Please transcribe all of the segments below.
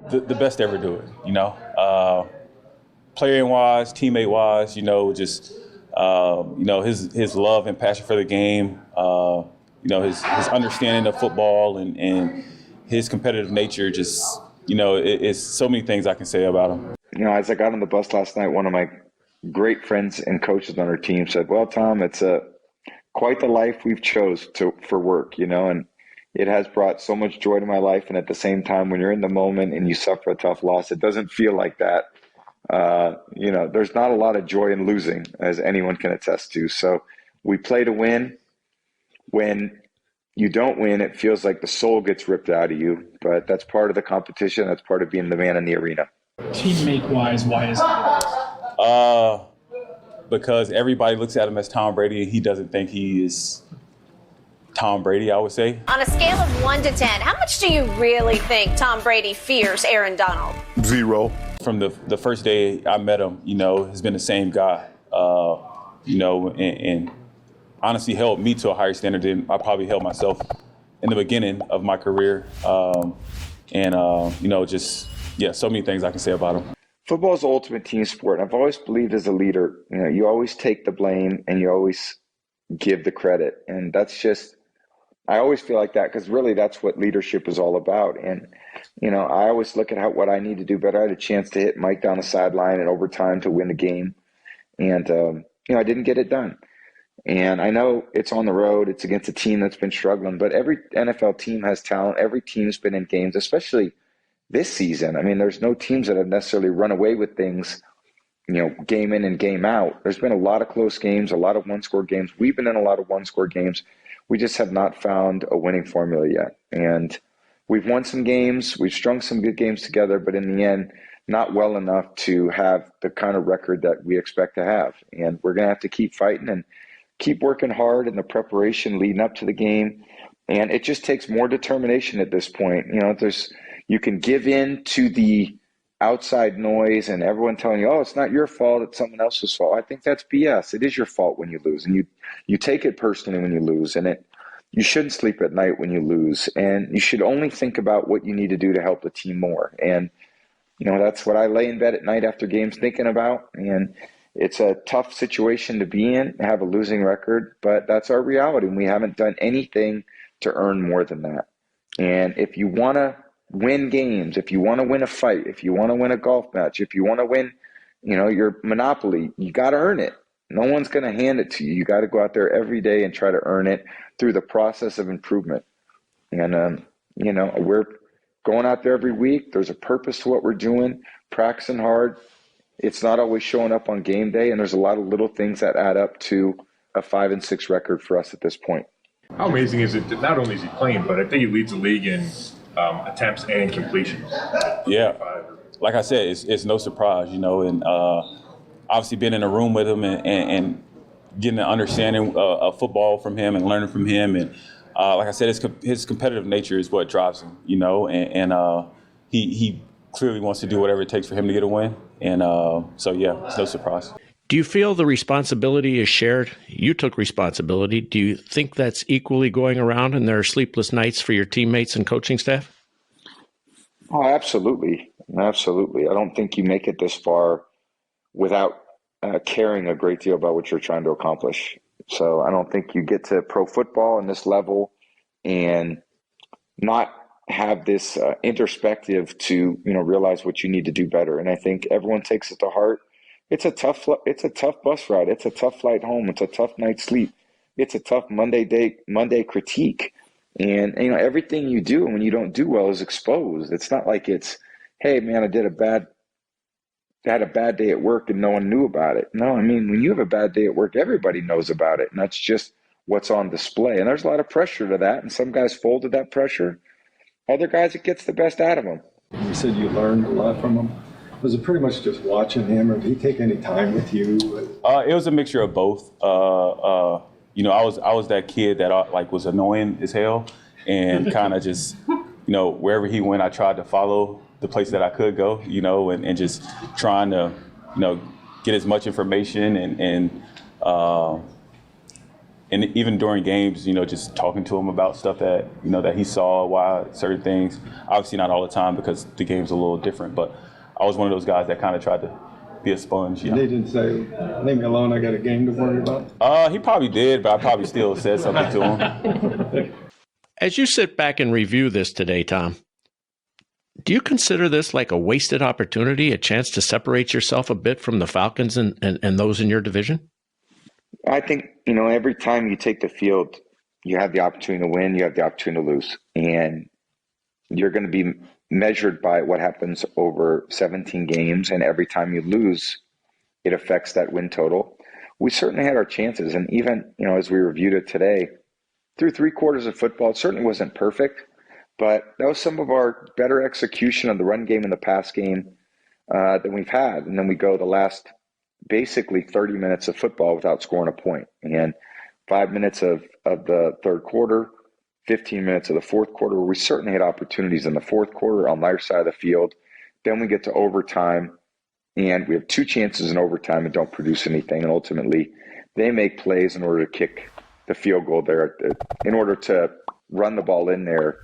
the best to ever do it, you know. Player-wise, teammate-wise, you know, just, you know, his love and passion for the game, you know, his understanding of football and his competitive nature, just, you know, it's so many things I can say about him. You know, as I got on the bus last night, one of my great friends and coaches on our team said, well, Tom, it's quite the life we've chose for work, you know, and it has brought so much joy to my life. And at the same time, when you're in the moment and you suffer a tough loss, it doesn't feel like that. You know, there's not a lot of joy in losing, as anyone can attest to. So we play to win. When you don't win, it feels like the soul gets ripped out of you, but that's part of the competition. That's part of being the man in the arena. Teammate-wise, why is it? Because everybody looks at him as Tom Brady, and he doesn't think he is Tom Brady, I would say. On a scale of 1 to 10, how much do you really think Tom Brady fears Aaron Donald? 0. From the first day I met him, you know, has been the same guy, you know, and honestly held me to a higher standard than I probably held myself in the beginning of my career. You know, just, yeah, so many things I can say about him. Football is the ultimate team sport. I've always believed as a leader, you know, you always take the blame and you always give the credit. And that's just, I always feel like that because really that's what leadership is all about. And, you know, I always look at what I need to do better. I had a chance to hit Mike down the sideline in overtime to win the game. And, you know, I didn't get it done. And I know it's on the road. It's against a team that's been struggling. But every NFL team has talent. Every team's been in games, especially this season. I mean, there's no teams that have necessarily run away with things, you know, game in and game out. There's been a lot of close games, a lot of one-score games. We've been in a lot of one-score games. We just have not found a winning formula yet. And we've won some games. We've strung some good games together, but in the end, not well enough to have the kind of record that we expect to have. And we're going to have to keep fighting and keep working hard in the preparation leading up to the game. And it just takes more determination at this point. You know, you can give in to the outside noise and everyone telling you, oh, it's not your fault, it's someone else's fault. I think that's BS. It is your fault when you lose. And you take it personally when you lose. And you shouldn't sleep at night when you lose. And you should only think about what you need to do to help the team more. And, you know, that's what I lay in bed at night after games thinking about. And it's a tough situation to be in, have a losing record, but that's our reality. And we haven't done anything to earn more than that. And if you want to win games, if you want to win a fight, if you want to win a golf match, if you want to win, you know, your Monopoly, you got to earn it. No one's going to hand it to you. You got to go out there every day and try to earn it through the process of improvement. And, you know, we're going out there every week. There's a purpose to what we're doing, practicing hard. It's not always showing up on game day, and there's a lot of little things that add up to a 5-6 record for us at this point. How amazing is it that not only is he playing, but I think he leads the league in attempts and completions. Yeah, like I said, it's no surprise, you know, and obviously being in a room with him and getting an understanding of football from him and learning from him. And like I said, his competitive nature is what drives him, you know, and he clearly wants to do whatever it takes for him to get a win. And so, yeah, it's no surprise. Do you feel the responsibility is shared? You took responsibility. Do you think that's equally going around and there are sleepless nights for your teammates and coaching staff? Oh, absolutely. Absolutely. I don't think you make it this far without caring a great deal about what you're trying to accomplish. So I don't think you get to pro football in this level and not have this introspective to, you know, realize what you need to do better. And I think everyone takes it to heart. It's a tough bus ride. It's a tough flight home. It's a tough night's sleep. It's a tough Monday critique. And, you know, everything you do when you don't do well is exposed. It's not like it's, hey man, I had a bad day at work and no one knew about it. No, I mean, when you have a bad day at work, everybody knows about it. And that's just what's on display. And there's a lot of pressure to that. And some guys fold to that pressure. Other guys, it gets the best out of them. You said you learned a lot from him. Was it pretty much just watching him, or did he take any time with you? It was a mixture of both. You know, I was that kid that was annoying as hell, and kind of just, you know, wherever he went, I tried to follow the place that I could go, you know, and just trying to, you know, get as much information and and even during games, just talking to him about stuff that, that he saw, why certain things, obviously not all the time because the game's a little different, but I was one of those guys that kind of tried to be a sponge. They didn't say, leave me alone, I got a game to worry about? He probably did, but I probably still said something to him. As you sit back and review this today, Tom, do you consider this like a wasted opportunity, a chance to separate yourself a bit from the Falcons and those in your division? I think, every time you take the field, you have the opportunity to win, you have the opportunity to lose. And you're going to be measured by what happens over 17 games. And every time you lose, it affects that win total. We certainly had our chances. And even, as we reviewed it today, through 3 quarters of football, it certainly wasn't perfect. But that was some of our better execution of the run game and the pass game than we've had. And then we go the last basically 30 minutes of football without scoring a point. And 5 minutes of the third quarter, 15 minutes of the fourth quarter, where we certainly had opportunities in the fourth quarter on their side of the field. Then we get to overtime, and we have 2 chances in overtime and don't produce anything. And ultimately, they make plays in order to kick the field goal there, in order to run the ball in there,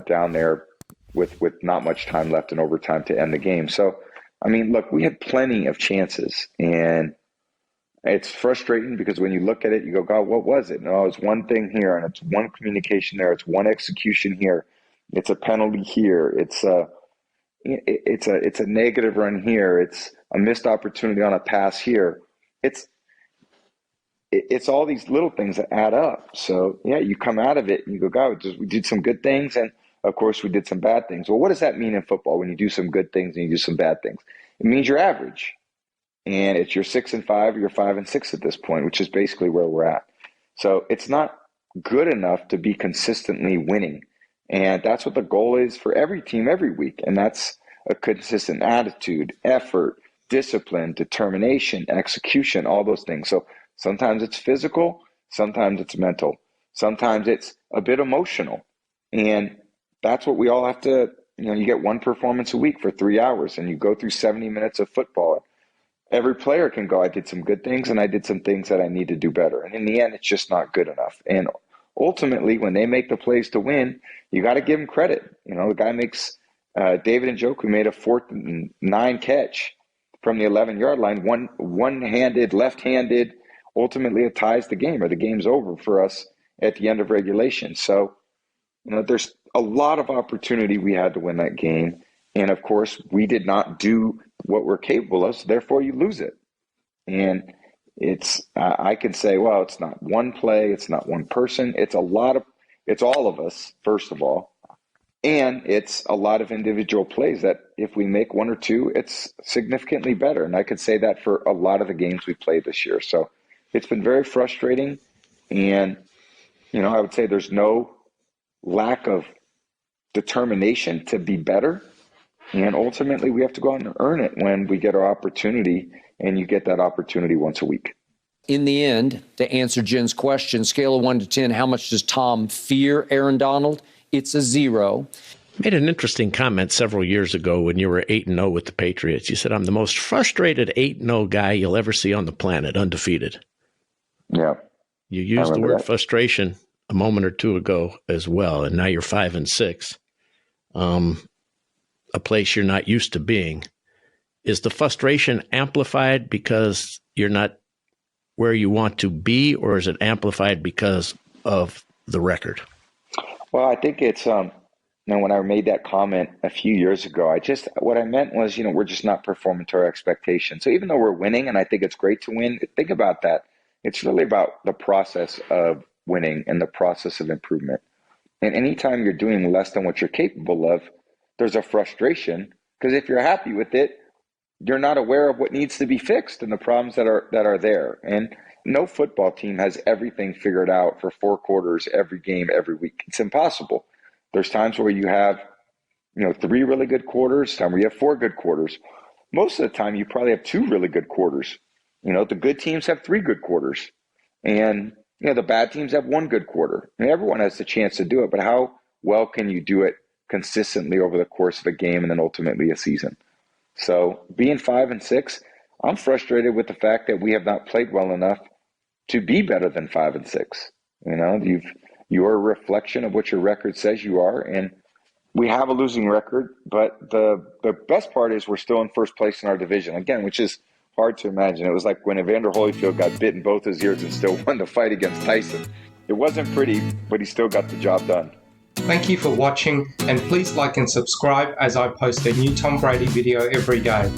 down there with not much time left in overtime to end the game. So, look, we had plenty of chances, and it's frustrating because when you look at it, you go, God, what was it? No, it's one thing here, and it's one communication there. It's one execution here. It's a penalty here. It's a negative run here. It's a missed opportunity on a pass here. It's all these little things that add up. So, yeah, you come out of it and you go, God, we did some good things, and of course we did some bad things. Well, what does that mean in football when you do some good things and you do some bad things? It means you're average. And it's your 6-5 or your 5-6 at this point, which is basically where we're at. So it's not good enough to be consistently winning. And that's what the goal is for every team every week. And that's a consistent attitude, effort, discipline, determination, execution, all those things. So sometimes it's physical, sometimes it's mental, sometimes it's a bit emotional. And that's what we all have to, you get one performance a week for 3 hours and you go through 70 minutes of football. Every player can go, I did some good things and I did some things that I need to do better. And in the end, it's just not good enough. And ultimately, when they make the plays to win, you got to give them credit. The guy makes, David Njoku made a 4th and 9 catch from the 11-yard line, one-handed, left-handed. Ultimately, it ties the game, or the game's over for us at the end of regulation. So, there's a lot of opportunity we had to win that game. And of course, we did not do what we're capable of, so therefore you lose it. And it's, I can say, well, it's not one play, it's not one person, it's all of us, first of all. And it's a lot of individual plays that if we make 1 or 2, it's significantly better. And I could say that for a lot of the games we played this year. So it's been very frustrating. And, I would say there's no lack of determination to be better. And ultimately, we have to go out and earn it when we get our opportunity, and you get that opportunity once a week. In the end, to answer Jen's question, scale of 1 to 10, how much does Tom fear Aaron Donald? It's a 0. Made an interesting comment several years ago when you were 8-0 with the Patriots. You said, I'm the most frustrated 8-0 guy you'll ever see on the planet, undefeated. Yeah. You used the word frustration a moment or two ago as well, and now you're 5-6. A place you're not used to being. Is the frustration amplified because you're not where you want to be, or is it amplified because of the record? Well, I think it's, when I made that comment a few years ago, what I meant was, we're just not performing to our expectations. So even though we're winning, and I think it's great to win, think about that. It's really about the process of winning and the process of improvement. And anytime you're doing less than what you're capable of, there's a frustration, because if you're happy with it, you're not aware of what needs to be fixed and the problems that are there. And no football team has everything figured out for 4 quarters, every game, every week. It's impossible. There's times where you have, 3 really good quarters, time where you have 4 good quarters. Most of the time, you probably have 2 really good quarters. The good teams have 3 good quarters. And, the bad teams have 1 good quarter. And everyone has the chance to do it, but how well can you do it consistently over the course of a game and then ultimately a season? So being 5-6, I'm frustrated with the fact that we have not played well enough to be better than 5-6. You know, you're a reflection of what your record says you are, and we have a losing record, but the best part is we're still in first place in our division again, which is hard to imagine. It was like when Evander Holyfield got bit in both his ears and still won the fight against Tyson. It wasn't pretty, but he still got the job done. Thank you for watching, and please like and subscribe as I post a new Tom Brady video every day.